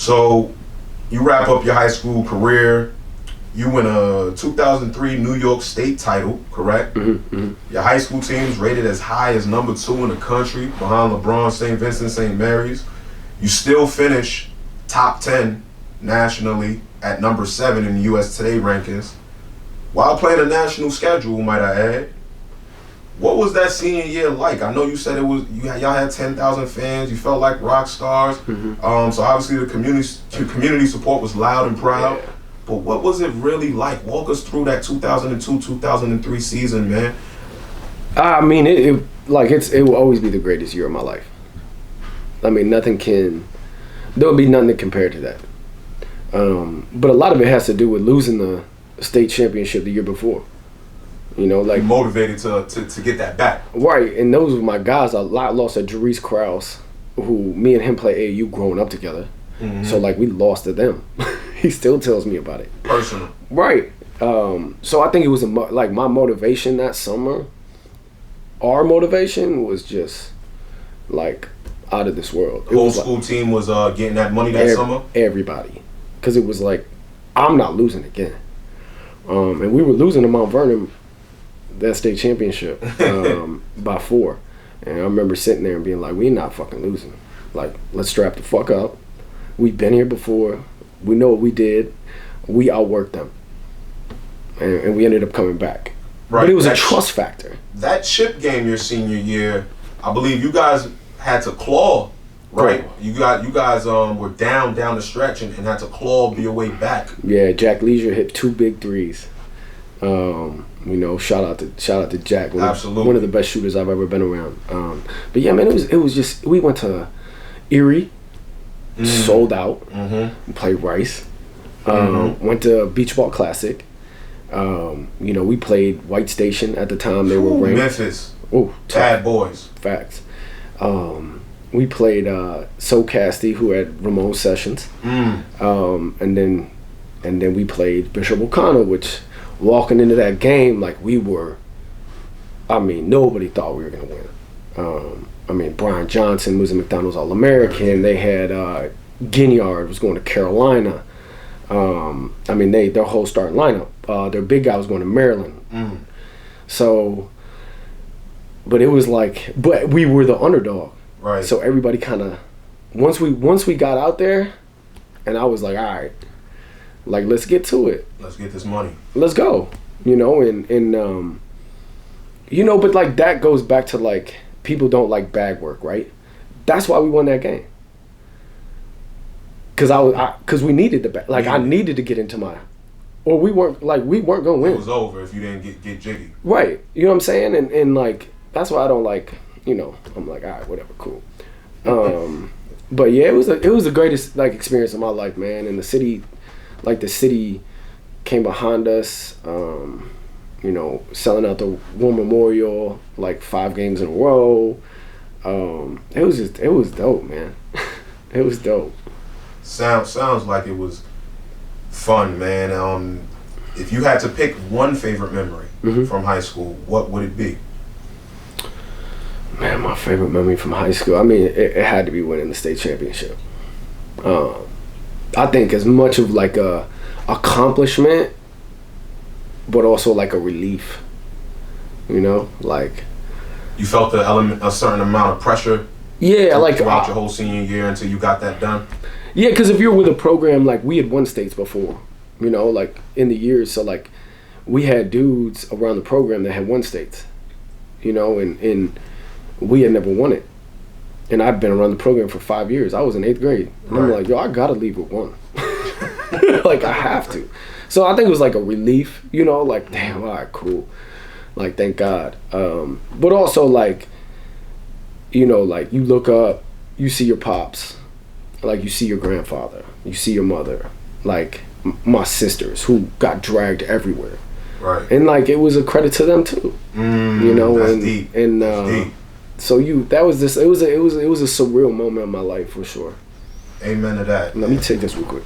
So you wrap up your high school career. You win a 2003 New York State title, correct? Your high school team is rated as high as number 2 in the country, behind LeBron, St. Vincent, St. Mary's. You still finish top 10 nationally at number 7 in the US Today rankings, while playing a national schedule, might I add. What was that senior year like? I know you said y'all had 10,000 fans. You felt like rock stars. So obviously the community support was loud and proud. Yeah. But what was it really like? Walk us through that 2002, 2003 season, man. I mean, it will always be the greatest year of my life. I mean, there'll be nothing to compare to that. But a lot of it has to do with losing the state championship the year before. You know, like motivated to get that back. Right, and those were my guys. I lost at Jerice Krause, who me and him play AAU growing up together. So like we lost to them. He still tells me about it. Personal. Right. So I think it was like my motivation that summer. Our motivation was just like out of this world. The whole school team was getting that money that summer? Everybody. Because it was like, I'm not losing again. And we were losing to Mount Vernon that state championship by 4. And I remember sitting there and being like, we're not fucking losing. Like, let's strap the fuck up. We've been here before. We know what we did. We outworked them. And we ended up coming back. Right. But it was a trust factor. That chip game your senior year, I believe you guys had to claw, right? You guys were down the stretch and had to claw your way back. Yeah, Jack Leisure hit 2 big threes. You know, shout out to Jack. Absolutely. One of the best shooters I've ever been around. But yeah, man, it was just, we went to Erie, sold out, played Rice, went to Beach Ball Classic. You know, we played White Station at the time. They were ranked. Memphis. Bad boys. Facts. We played SoCasty, who had Ramon Sessions. And then we played Bishop O'Connell, which walking into that game, like nobody thought we were gonna win. Brian Johnson was a McDonald's All-American. They had Ginyard was going to Carolina. Their whole starting lineup. Their big guy was going to Maryland. So, but it was like, but we were the underdog. Right. So everybody kind of, once we got out there, and I was like, all right, like let's get to it. Let's get this money. Let's go. You know, and you know, but like that goes back to like people don't like bag work, right? That's why we won that game. Cause we needed the bag. Like I needed to get into my, or we weren't gonna win. It was over if you didn't get jiggy. Right. You know what I'm saying? And like that's why I don't like. You know, I'm like, all right, whatever, cool. But yeah, it was the greatest like experience of my life, man. And the city came behind us. You know, selling out the War Memorial like 5 games in a row. It was dope, man. It was dope. Sounds like it was fun, man. If you had to pick one favorite memory from high school, what would it be? Man, my favorite memory from high school, I mean, it had to be winning the state championship. I think as much of like a accomplishment, but also like a relief. You know, like you felt a certain amount of pressure. Yeah, like throughout your whole senior year until you got that done. Yeah, because if you're with a program like we had won states before, you know, like in the years, so like we had dudes around the program that had won states, you know, and we had never won it. And I've been around the program for 5 years. I was in 8th grade. And I'm like, yo, I gotta leave with 1. Like I have to. So I think it was like a relief, you know, like damn, all right, cool. Like thank God. But also like, you know, like you look up, you see your pops, like you see your grandfather, you see your mother, like my sisters who got dragged everywhere. Right. And like it was a credit to them too. You know, that's and deep. And that's deep. So it was a surreal moment in my life for sure. Amen to that. Let me take this real quick.